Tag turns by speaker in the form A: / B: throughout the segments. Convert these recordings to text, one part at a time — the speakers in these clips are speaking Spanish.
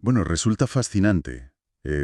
A: Bueno, resulta fascinante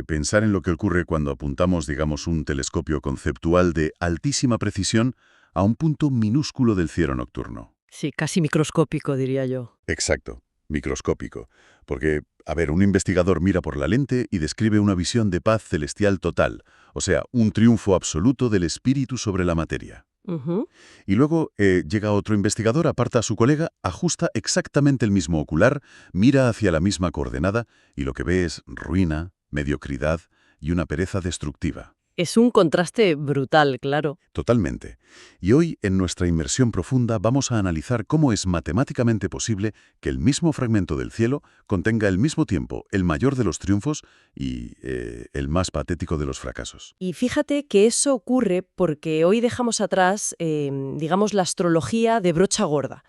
A: pensar en lo que ocurre cuando apuntamos, digamos, un telescopio conceptual de altísima precisión a un punto minúsculo del cielo nocturno.
B: Sí, casi microscópico, diría yo.
A: Exacto, microscópico. Porque, a ver, un investigador mira por la lente y describe una visión de paz celestial total, o sea, un triunfo absoluto del espíritu sobre la materia.
B: Ujú.
A: Y luego llega otro investigador, aparta a su colega, ajusta exactamente el mismo ocular, mira hacia la misma coordenada y lo que ve es ruina, mediocridad y una pereza destructiva.
B: Es un contraste brutal, claro.
A: Totalmente. Y hoy, en nuestra inmersión profunda, vamos a analizar cómo es matemáticamente posible que el mismo fragmento del cielo contenga al mismo tiempo el mayor de los triunfos y el más patético de los fracasos.
B: Y fíjate que eso ocurre porque hoy dejamos atrás, digamos, la astrología de brocha gorda.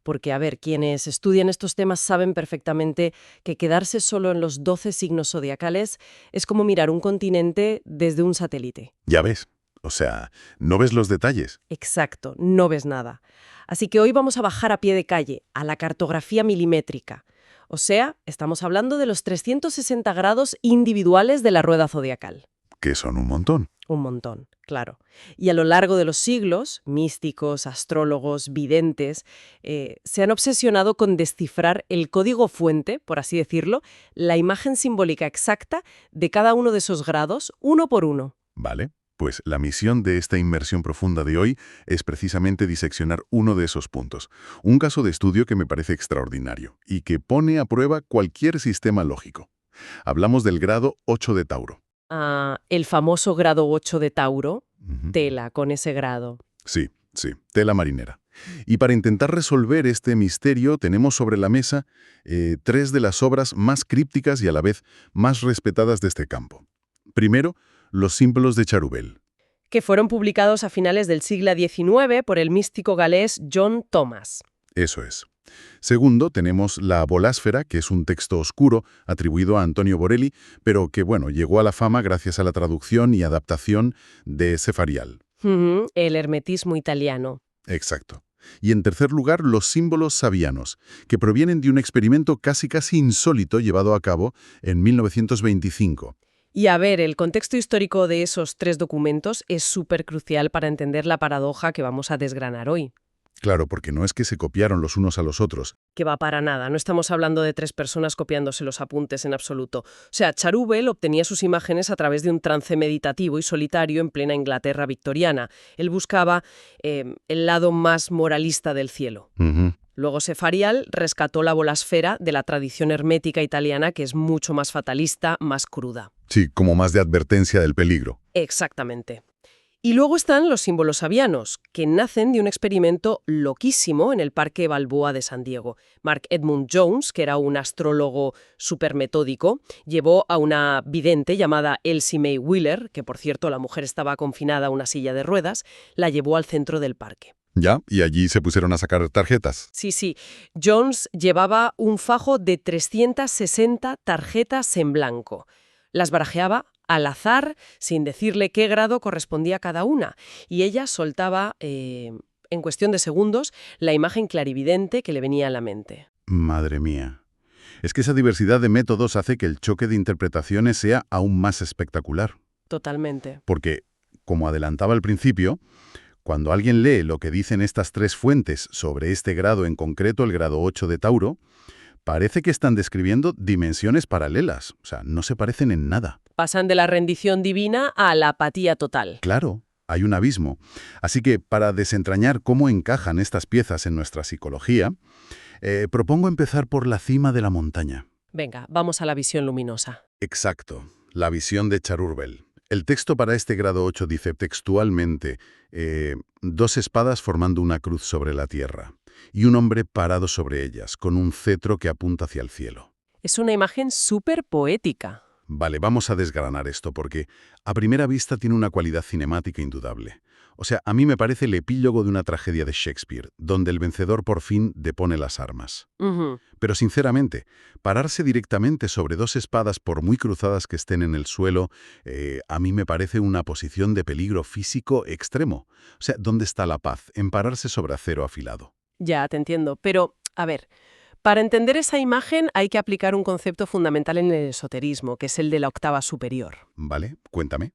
B: Porque, a ver, quienes estudian estos temas saben perfectamente que quedarse solo en los 12 signos zodiacales es como mirar un continente desde un satélite.
A: Ya ves. O sea, ¿no ves los detalles?
B: Exacto, no ves nada. Así que hoy vamos a bajar a pie de calle, a la cartografía milimétrica. O sea, estamos hablando de los 360 grados individuales de la rueda zodiacal.
A: Que son un montón.
B: Un montón, claro. Y a lo largo de los siglos, místicos, astrólogos, videntes, se han obsesionado con descifrar el código fuente, por así decirlo, la imagen simbólica exacta de cada uno de esos grados, uno por uno.
A: Vale. Pues la misión de esta inmersión profunda de hoy es precisamente diseccionar uno de esos puntos. Un caso de estudio que me parece extraordinario y que pone a prueba cualquier sistema lógico. Hablamos del grado 8 de Tauro.
B: El famoso grado 8 de Tauro,
A: Ujú.
B: tela con ese grado.
A: Sí, sí, tela marinera. Y para intentar resolver este misterio tenemos sobre la mesa tres de las obras más crípticas y a la vez más respetadas de este campo. Primero, los símbolos de Charubel.
B: Que fueron publicados a finales del siglo XIX por el místico galés John Thomas.
A: Eso es. Segundo, tenemos la Bolásfera, que es un texto oscuro atribuido a Antonio Borelli, pero que, bueno, llegó a la fama gracias a la traducción y adaptación de Cefarial.
B: Ujú, el hermetismo italiano.
A: Exacto. Y en tercer lugar, los símbolos sabianos, que provienen de un experimento casi insólito llevado a cabo en 1925.
B: Y a ver, el contexto histórico de esos tres documentos es súper crucial para entender la paradoja que vamos a desgranar hoy.
A: Claro, porque no es que se copiaron los unos a los otros.
B: Que va para nada, no estamos hablando de tres personas copiándose los apuntes en absoluto. O sea, Charubel obtenía sus imágenes a través de un trance meditativo y solitario en plena Inglaterra victoriana. Él buscaba el lado más moralista del cielo.
A: Ujú.
B: Luego Cefarial rescató la bolasfera de la tradición hermética italiana, que es mucho más fatalista, más cruda.
A: Sí, como más de advertencia del peligro.
B: Exactamente. Y luego están los símbolos sabianos, que nacen de un experimento loquísimo en el Parque Balboa de San Diego. Mark Edmund Jones, que era un astrólogo supermetódico, llevó a una vidente llamada Elsie Mae Wheeler, que por cierto la mujer estaba confinada a una silla de ruedas, la llevó al centro del parque.
A: ¿Ya? Y allí se pusieron a sacar tarjetas.
B: Sí. Jones llevaba un fajo de 360 tarjetas en blanco. Las barajeaba al azar, sin decirle qué grado correspondía a cada una. Y ella soltaba, en cuestión de segundos, la imagen clarividente que le venía a la mente.
A: Madre mía. Es que esa diversidad de métodos hace que el choque de interpretaciones sea aún más espectacular.
B: Totalmente.
A: Porque, como adelantaba al principio, cuando alguien lee lo que dicen estas tres fuentes sobre este grado en concreto, el grado 8 de Tauro, parece que están describiendo dimensiones paralelas. O sea, no se parecen en nada.
B: Pasan de la rendición divina a la apatía total.
A: Claro, hay un abismo. Así que, para desentrañar cómo encajan estas piezas en nuestra psicología, propongo empezar por la cima de la montaña.
B: Venga, vamos a la visión luminosa.
A: Exacto, la visión de Charubel. El texto para este grado 8 dice textualmente, dos espadas formando una cruz sobre la tierra, y un hombre parado sobre ellas, con un cetro que apunta hacia el cielo.
B: Es una imagen súper poética.
A: Vale, vamos a desgranar esto, porque a primera vista tiene una cualidad cinemática indudable. O sea, a mí me parece el epílogo de una tragedia de Shakespeare, donde el vencedor por fin depone las armas.
B: Ujú.
A: Pero sinceramente, pararse directamente sobre dos espadas, por muy cruzadas que estén en el suelo, a mí me parece una posición de peligro físico extremo. O sea, ¿dónde está la paz en pararse sobre acero afilado?
B: Ya, te entiendo. Pero, a ver, Para entender esa imagen hay que aplicar un concepto fundamental en el esoterismo, que es el de la octava superior.
A: Vale, cuéntame.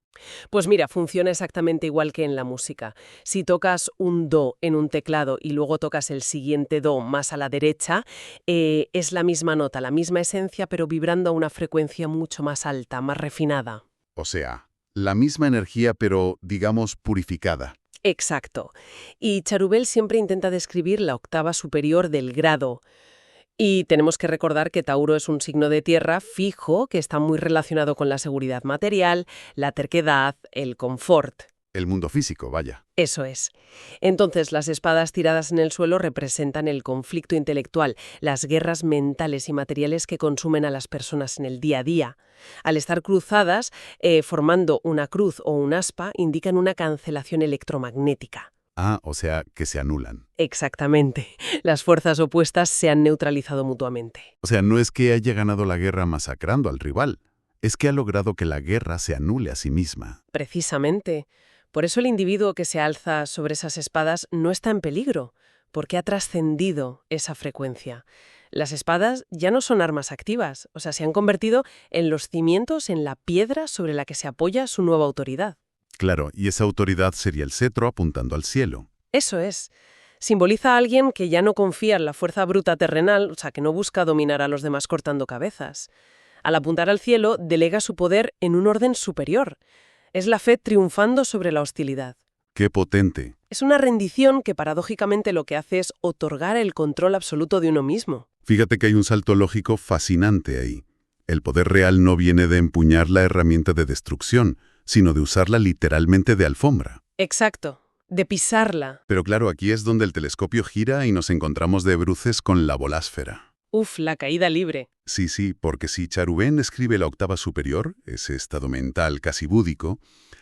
B: Pues mira, funciona exactamente igual que en la música. Si tocas un do en un teclado y luego tocas el siguiente do más a la derecha, es la misma nota, la misma esencia, pero vibrando a una frecuencia mucho más alta, más refinada.
A: O sea, la misma energía pero, digamos, purificada.
B: Exacto. Y Charubel siempre intenta describir la octava superior del grado. Y tenemos que recordar que Tauro es un signo de tierra fijo que está muy relacionado con la seguridad material, la terquedad, el confort.
A: El mundo físico, vaya.
B: Eso es. Entonces, las espadas tiradas en el suelo representan el conflicto intelectual, las guerras mentales y materiales que consumen a las personas en el día a día. Al estar cruzadas, formando una cruz o un aspa, indican una cancelación electromagnética.
A: Ah, o sea, que se anulan.
B: Exactamente. Las fuerzas opuestas se han neutralizado mutuamente.
A: O sea, no es que haya ganado la guerra masacrando al rival, es que ha logrado que la guerra se anule a sí misma.
B: Precisamente. Por eso el individuo que se alza sobre esas espadas no está en peligro, porque ha trascendido esa frecuencia. Las espadas ya no son armas activas, o sea, se han convertido en los cimientos, en la piedra sobre la que se apoya su nueva autoridad.
A: Claro, y esa autoridad sería el cetro apuntando al cielo.
B: Eso es. Simboliza a alguien que ya no confía en la fuerza bruta terrenal, o sea, que no busca dominar a los demás cortando cabezas. Al apuntar al cielo, delega su poder en un orden superior. Es la fe triunfando sobre la hostilidad.
A: ¡Qué potente!
B: Es una rendición que paradójicamente lo que hace es otorgar el control absoluto de uno mismo.
A: Fíjate que hay un salto lógico fascinante ahí. El poder real no viene de empuñar la herramienta de destrucción, sino de usarla literalmente de alfombra.
B: Exacto, de pisarla.
A: Pero claro, aquí es donde el telescopio gira y nos encontramos de bruces con la bolásfera.
B: Uf, la caída libre.
A: Sí, porque si Charubén escribe la octava superior, ese estado mental casi búdico,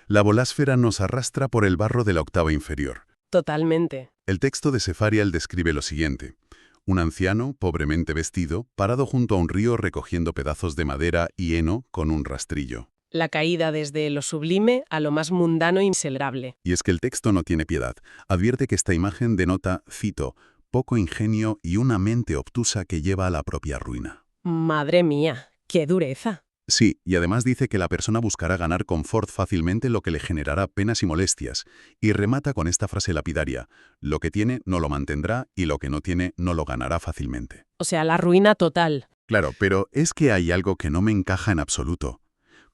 A: la bolásfera nos arrastra por el barro de la octava inferior.
B: Totalmente.
A: El texto de Sefarial describe lo siguiente. Un anciano, pobremente vestido, parado junto a un río recogiendo pedazos de madera y heno con un rastrillo.
B: La caída desde lo sublime a lo más mundano e insalvable.
A: Y es que el texto no tiene piedad. Advierte que esta imagen denota, cito, poco ingenio y una mente obtusa que lleva a la propia ruina.
B: Madre mía, qué dureza.
A: Sí, y además dice que la persona buscará ganar confort fácilmente, lo que le generará penas y molestias, y remata con esta frase lapidaria: lo que tiene no lo mantendrá y lo que no tiene no lo ganará fácilmente.
B: O sea, la ruina total.
A: Claro, pero es que hay algo que no me encaja en absoluto.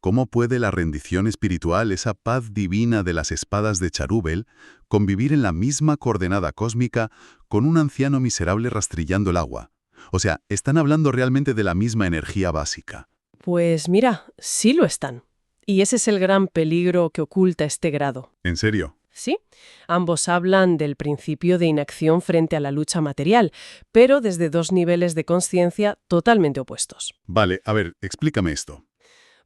A: ¿Cómo puede la rendición espiritual, esa paz divina de las espadas de Charúbel, convivir en la misma coordenada cósmica con un anciano miserable rastrillando el agua? O sea, están hablando realmente de la misma energía básica.
B: Pues mira, sí lo están. Y ese es el gran peligro que oculta este grado.
A: ¿En serio?
B: Sí, ambos hablan del principio de inacción frente a la lucha material, pero desde dos niveles de conciencia totalmente opuestos.
A: Vale, a ver, explícame esto.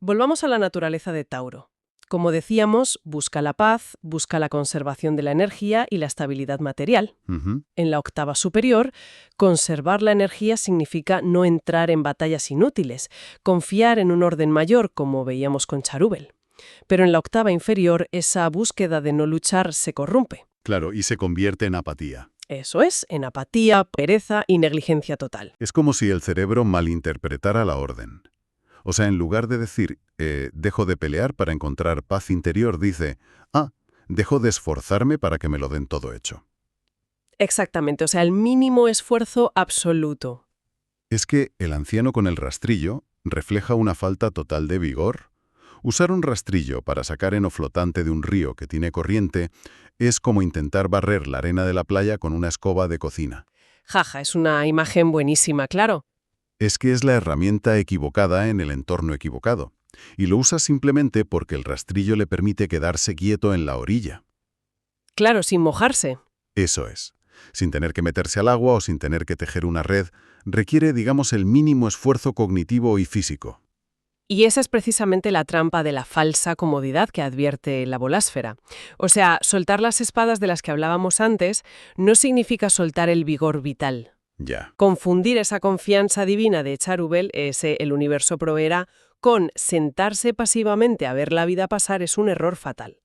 B: Volvamos a la naturaleza de Tauro. Como decíamos, busca la paz, busca la conservación de la energía y la estabilidad material. En la octava superior, conservar la energía significa no entrar en batallas inútiles, confiar en un orden mayor, como veíamos con Charúbel. Pero en la octava inferior, esa búsqueda de no luchar se corrompe.
A: Claro, y se convierte en apatía.
B: Eso es, en apatía, pereza y negligencia total.
A: Es como si el cerebro malinterpretara la orden. O sea, en lugar de decir, dejo de pelear para encontrar paz interior, dice, dejo de esforzarme para que me lo den todo hecho.
B: Exactamente, o sea, el mínimo esfuerzo absoluto.
A: Es que el anciano con el rastrillo refleja una falta total de vigor. Usar un rastrillo para sacar heno flotante de un río que tiene corriente es como intentar barrer la arena de la playa con una escoba de cocina.
B: Jaja, es una imagen buenísima, claro.
A: Es que es la herramienta equivocada en el entorno equivocado, y lo usa simplemente porque el rastrillo le permite quedarse quieto en la orilla.
B: Claro, sin mojarse.
A: Eso es. Sin tener que meterse al agua o sin tener que tejer una red, requiere, digamos, el mínimo esfuerzo cognitivo y físico.
B: Y esa es precisamente la trampa de la falsa comodidad que advierte la bolásfera. O sea, soltar las espadas de las que hablábamos antes no significa soltar el vigor vital.
A: Ya.
B: Confundir esa confianza divina de Charúbel, ese el universo proveerá, con sentarse pasivamente a ver la vida pasar es un error fatal.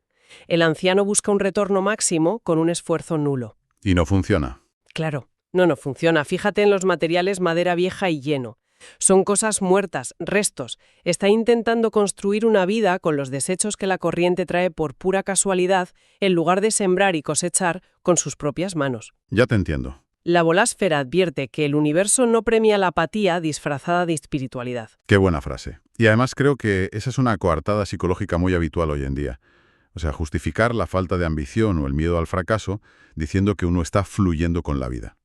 B: El anciano busca un retorno máximo con un esfuerzo nulo.
A: Y no funciona.
B: Claro, No funciona. Fíjate en los materiales madera vieja y heno. Son cosas muertas, restos. Está intentando construir una vida con los desechos que la corriente trae por pura casualidad, en lugar de sembrar y cosechar con sus propias manos.
A: Ya te entiendo.
B: La bolásfera advierte que el universo no premia la apatía disfrazada de espiritualidad.
A: Qué buena frase. Y además creo que esa es una coartada psicológica muy habitual hoy en día. O sea, justificar la falta de ambición o el miedo al fracaso diciendo que uno está fluyendo con la vida.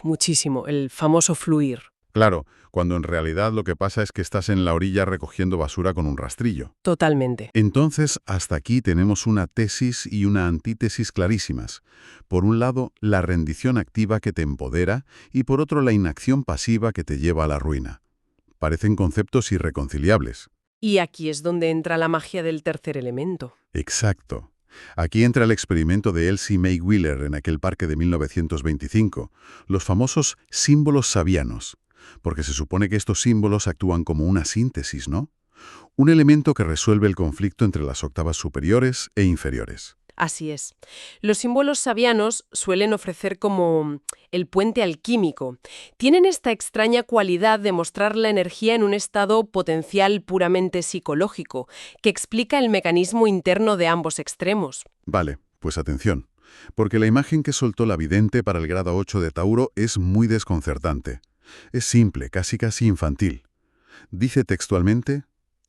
B: Muchísimo. El famoso fluir.
A: Claro, cuando en realidad lo que pasa es que estás en la orilla recogiendo basura con un rastrillo.
B: Totalmente.
A: Entonces, hasta aquí tenemos una tesis y una antítesis clarísimas. Por un lado, la rendición activa que te empodera y por otro, la inacción pasiva que te lleva a la ruina. Parecen conceptos irreconciliables.
B: Y aquí es donde entra la magia del tercer elemento.
A: Exacto. Aquí entra el experimento de Elsie May Wheeler en aquel parque de 1925, los famosos símbolos sabianos, porque se supone que estos símbolos actúan como una síntesis, ¿no? Un elemento que resuelve el conflicto entre las octavas superiores e inferiores.
B: Así es. Los símbolos sabianos suelen ofrecer como el puente alquímico. Tienen esta extraña cualidad de mostrar la energía en un estado potencial puramente psicológico, que explica el mecanismo interno de ambos extremos.
A: Vale, pues atención, porque la imagen que soltó la vidente para el grado 8 de Tauro es muy desconcertante. Es simple, casi infantil. Dice textualmente,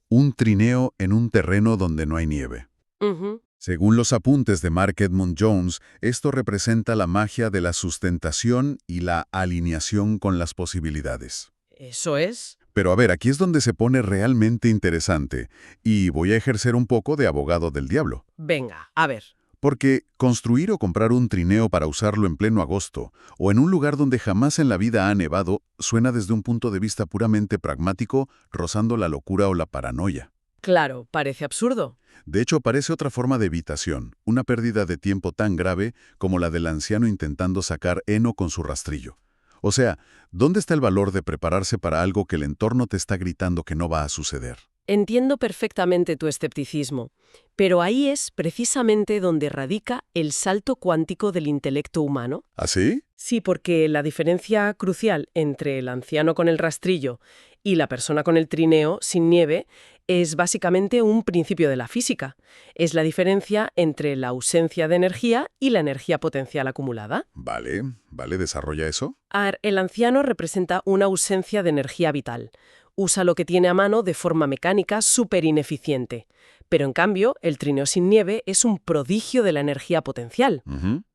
A: un trineo en un terreno donde no hay nieve. Según los apuntes de Mark Edmund Jones, esto representa la magia de la sustentación y la alineación con las posibilidades.
B: ¿Eso es?
A: Pero a ver, aquí es donde se pone realmente interesante, y voy a ejercer un poco de abogado del diablo.
B: Venga, a ver.
A: Porque construir o comprar un trineo para usarlo en pleno agosto, o en un lugar donde jamás en la vida ha nevado, suena desde un punto de vista puramente pragmático, rozando la locura o la paranoia.
B: Claro, parece absurdo.
A: De hecho, parece otra forma de evitación, una pérdida de tiempo tan grave como la del anciano intentando sacar heno con su rastrillo. O sea, ¿dónde está el valor de prepararse para algo que el entorno te está gritando que no va a suceder?
B: Entiendo perfectamente tu escepticismo, pero ahí es precisamente donde radica el salto cuántico del intelecto humano.
A: ¿Así?
B: Sí, porque la diferencia crucial entre el anciano con el rastrillo y la persona con el trineo sin nieve es básicamente un principio de la física. Es la diferencia entre la ausencia de energía y la energía potencial acumulada.
A: Vale, desarrolla eso.
B: El anciano representa una ausencia de energía vital. Usa lo que tiene a mano de forma mecánica súper ineficiente. Pero en cambio, el trineo sin nieve es un prodigio de la energía potencial.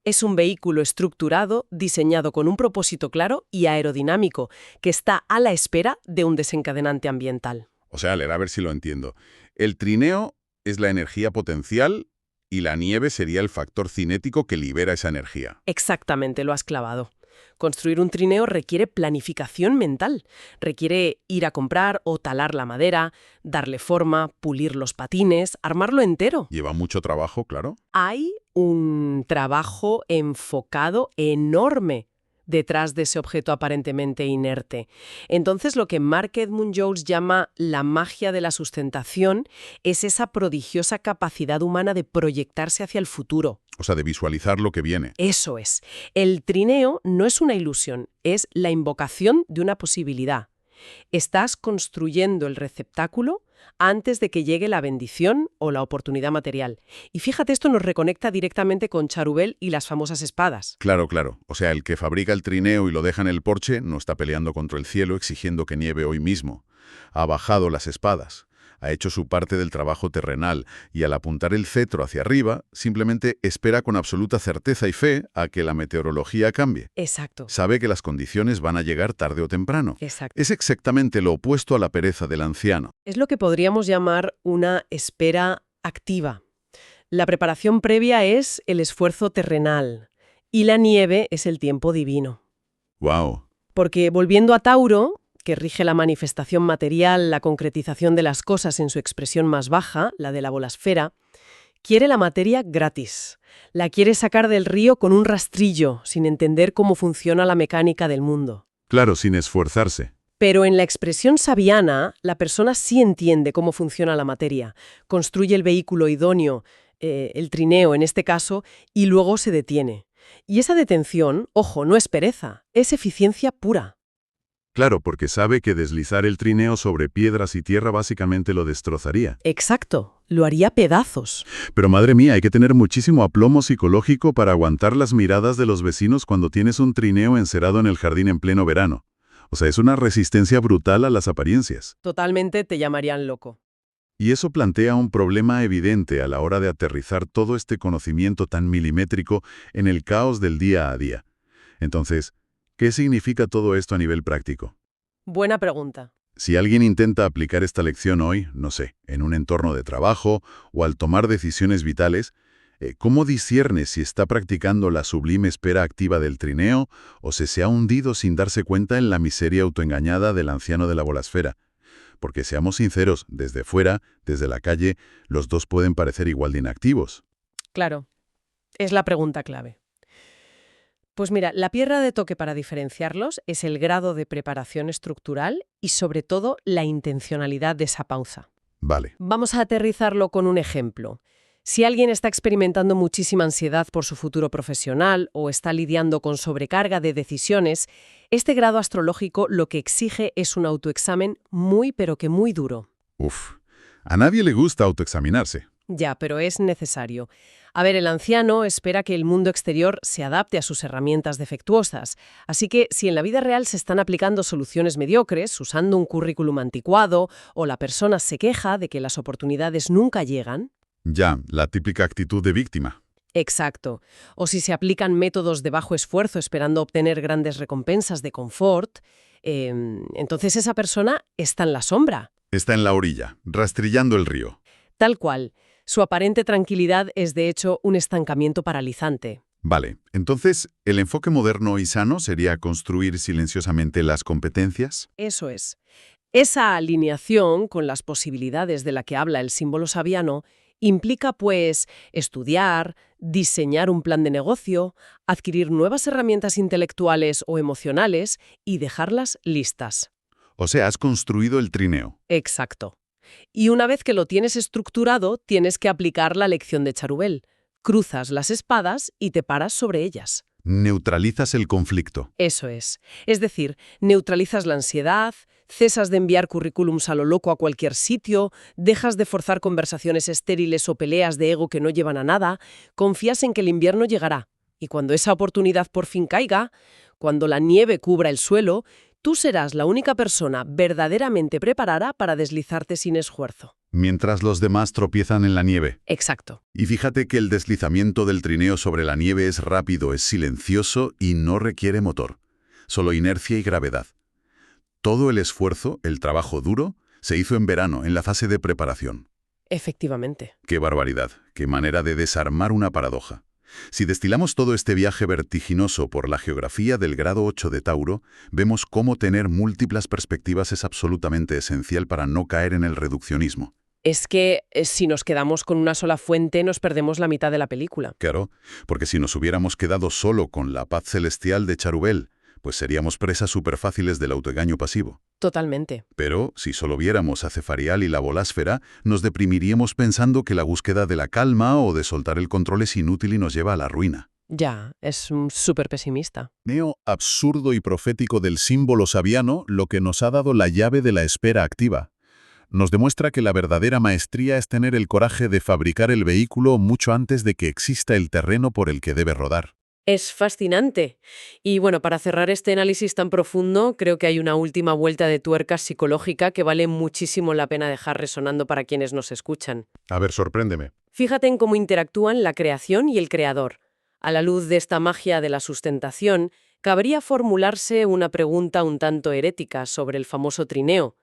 B: Es un vehículo estructurado, diseñado con un propósito claro y aerodinámico, que está a la espera de un desencadenante ambiental.
A: O sea, a ver si lo entiendo. El trineo es la energía potencial y la nieve sería el factor cinético que libera esa energía.
B: Exactamente, lo has clavado. Construir un trineo requiere planificación mental. Requiere ir a comprar o talar la madera, darle forma, pulir los patines, armarlo entero.
A: Lleva mucho trabajo, claro.
B: Hay un trabajo enfocado enorme detrás de ese objeto aparentemente inerte. Entonces, lo que Mark Edmund Jones llama la magia de la sustentación es esa prodigiosa capacidad humana de proyectarse hacia el futuro.
A: O sea, de visualizar lo que viene.
B: Eso es. El trineo no es una ilusión, es la invocación de una posibilidad. Estás construyendo el receptáculo antes de que llegue la bendición o la oportunidad material. Y fíjate, esto nos reconecta directamente con Charubel y las famosas espadas.
A: Claro. O sea, el que fabrica el trineo y lo deja en el porche no está peleando contra el cielo exigiendo que nieve hoy mismo. Ha bajado las espadas. Ha hecho su parte del trabajo terrenal y al apuntar el cetro hacia arriba, simplemente espera con absoluta certeza y fe a que la meteorología cambie.
B: Exacto.
A: Sabe que las condiciones van a llegar tarde o temprano.
B: Exacto.
A: Es exactamente lo opuesto a la pereza del anciano.
B: Es lo que podríamos llamar una espera activa. La preparación previa es el esfuerzo terrenal y la nieve es el tiempo divino.
A: ¡Wow!
B: Porque volviendo a Tauro, que rige la manifestación material, la concretización de las cosas en su expresión más baja, la de la bolasfera, quiere la materia gratis. La quiere sacar del río con un rastrillo, sin entender cómo funciona la mecánica del mundo.
A: Claro, sin esforzarse.
B: Pero en la expresión sabiana, la persona sí entiende cómo funciona la materia, construye el vehículo idóneo, el trineo en este caso, y luego se detiene. Y esa detención, ojo, no es pereza, es eficiencia pura.
A: Claro, porque sabe que deslizar el trineo sobre piedras y tierra básicamente lo destrozaría.
B: Exacto, lo haría pedazos.
A: Pero madre mía, hay que tener muchísimo aplomo psicológico para aguantar las miradas de los vecinos cuando tienes un trineo encerado en el jardín en pleno verano. O sea, es una resistencia brutal a las apariencias.
B: Totalmente te llamarían loco.
A: Y eso plantea un problema evidente a la hora de aterrizar todo este conocimiento tan milimétrico en el caos del día a día. Entonces, ¿qué significa todo esto a nivel práctico?
B: Buena pregunta.
A: Si alguien intenta aplicar esta lección hoy, no sé, en un entorno de trabajo o al tomar decisiones vitales, ¿cómo discierne si está practicando la sublime espera activa del trineo o se ha hundido sin darse cuenta en la miseria autoengañada del anciano de la bolasfera? Porque seamos sinceros, desde fuera, desde la calle, los dos pueden parecer igual de inactivos.
B: Claro, es la pregunta clave. Pues mira, la piedra de toque para diferenciarlos es el grado de preparación estructural y sobre todo la intencionalidad de esa pausa.
A: Vale.
B: Vamos a aterrizarlo con un ejemplo. Si alguien está experimentando muchísima ansiedad por su futuro profesional o está lidiando con sobrecarga de decisiones, este grado astrológico lo que exige es un autoexamen muy pero que muy duro.
A: Uf, a nadie le gusta autoexaminarse.
B: Ya, pero es necesario. A ver, el anciano espera que el mundo exterior se adapte a sus herramientas defectuosas. Así que, si en la vida real se están aplicando soluciones mediocres, usando un currículum anticuado, o la persona se queja de que las oportunidades nunca llegan.
A: Ya, la típica actitud de víctima.
B: Exacto. O si se aplican métodos de bajo esfuerzo esperando obtener grandes recompensas de confort, entonces esa persona está en la sombra.
A: Está en la orilla, rastrillando el río.
B: Tal cual. Su aparente tranquilidad es, de hecho, un estancamiento paralizante.
A: Vale, entonces, ¿el enfoque moderno y sano sería construir silenciosamente las competencias?
B: Eso es. Esa alineación con las posibilidades de la que habla el símbolo sabiano implica, pues, estudiar, diseñar un plan de negocio, adquirir nuevas herramientas intelectuales o emocionales y dejarlas listas.
A: O sea, has construido el trineo.
B: Exacto. Y una vez que lo tienes estructurado, tienes que aplicar la lección de Charubel. Cruzas las espadas y te paras sobre ellas.
A: Neutralizas el conflicto.
B: Eso es. Es decir, neutralizas la ansiedad, cesas de enviar currículums a lo loco a cualquier sitio, dejas de forzar conversaciones estériles o peleas de ego que no llevan a nada, confías en que el invierno llegará. Y cuando esa oportunidad por fin caiga, cuando la nieve cubra el suelo, tú serás la única persona verdaderamente preparada para deslizarte sin esfuerzo.
A: Mientras los demás tropiezan en la nieve.
B: Exacto.
A: Y fíjate que el deslizamiento del trineo sobre la nieve es rápido, es silencioso y no requiere motor. Solo inercia y gravedad. Todo el esfuerzo, el trabajo duro, se hizo en verano, en la fase de preparación.
B: Efectivamente.
A: ¡Qué barbaridad! ¡Qué manera de desarmar una paradoja! Si destilamos todo este viaje vertiginoso por la geografía del grado 8 de Tauro, vemos cómo tener múltiples perspectivas es absolutamente esencial para no caer en el reduccionismo.
B: Es que si nos quedamos con una sola fuente nos perdemos la mitad de la película.
A: Claro, porque si nos hubiéramos quedado solo con la paz celestial de Charubel, pues seríamos presas superfáciles del autoengaño pasivo.
B: Totalmente.
A: Pero si solo viéramos a Cefarial y la bolásfera, nos deprimiríamos pensando que la búsqueda de la calma o de soltar el control es inútil y nos lleva a la ruina.
B: Ya, es súper pesimista.
A: Neo absurdo y profético del símbolo sabiano, lo que nos ha dado la llave de la espera activa. Nos demuestra que la verdadera maestría es tener el coraje de fabricar el vehículo mucho antes de que exista el terreno por el que debe rodar.
B: Es fascinante. Y bueno, para cerrar este análisis tan profundo, creo que hay una última vuelta de tuerca psicológica que vale muchísimo la pena dejar resonando para quienes nos escuchan.
A: A ver, sorpréndeme.
B: Fíjate en cómo interactúan la creación y el creador. A la luz de esta magia de la sustentación, cabría formularse una pregunta un tanto herética sobre el famoso trineo.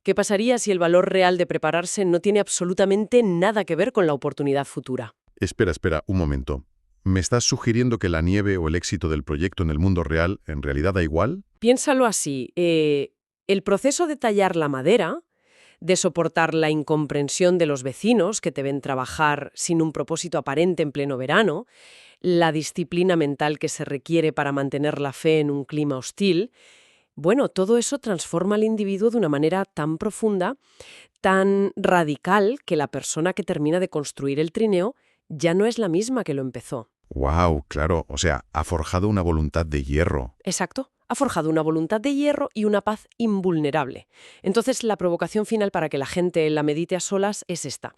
B: ¿Qué pasaría si el valor real de prepararse no tiene absolutamente nada que ver con la oportunidad futura?
A: Espera, un momento. ¿Me estás sugiriendo que la nieve o el éxito del proyecto en el mundo real en realidad da igual?
B: Piénsalo así. El proceso de tallar la madera, de soportar la incomprensión de los vecinos que te ven trabajar sin un propósito aparente en pleno verano, la disciplina mental que se requiere para mantener la fe en un clima hostil, bueno, todo eso transforma al individuo de una manera tan profunda, tan radical, que la persona que termina de construir el trineo ya no es la misma que lo empezó.
A: Wow, claro, o sea, ha forjado una voluntad de hierro.
B: Exacto. Ha forjado una voluntad de hierro y una paz invulnerable. Entonces, la provocación final para que la gente la medite a solas es esta.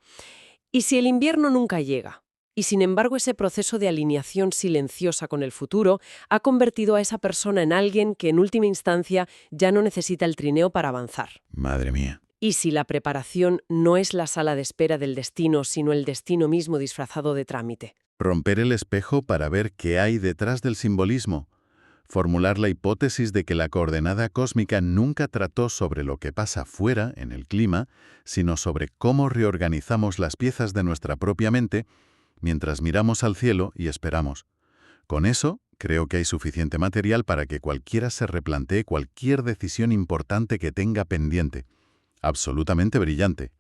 B: ¿Y si el invierno nunca llega? Y sin embargo, ese proceso de alineación silenciosa con el futuro ha convertido a esa persona en alguien que en última instancia ya no necesita el trineo para avanzar.
A: Madre mía.
B: Y si la preparación no es la sala de espera del destino, sino el destino mismo disfrazado de trámite.
A: Romper el espejo para ver qué hay detrás del simbolismo. Formular la hipótesis de que la coordenada cósmica nunca trató sobre lo que pasa fuera, en el clima, sino sobre cómo reorganizamos las piezas de nuestra propia mente mientras miramos al cielo y esperamos. Con eso, creo que hay suficiente material para que cualquiera se replantee cualquier decisión importante que tenga pendiente. Absolutamente brillante.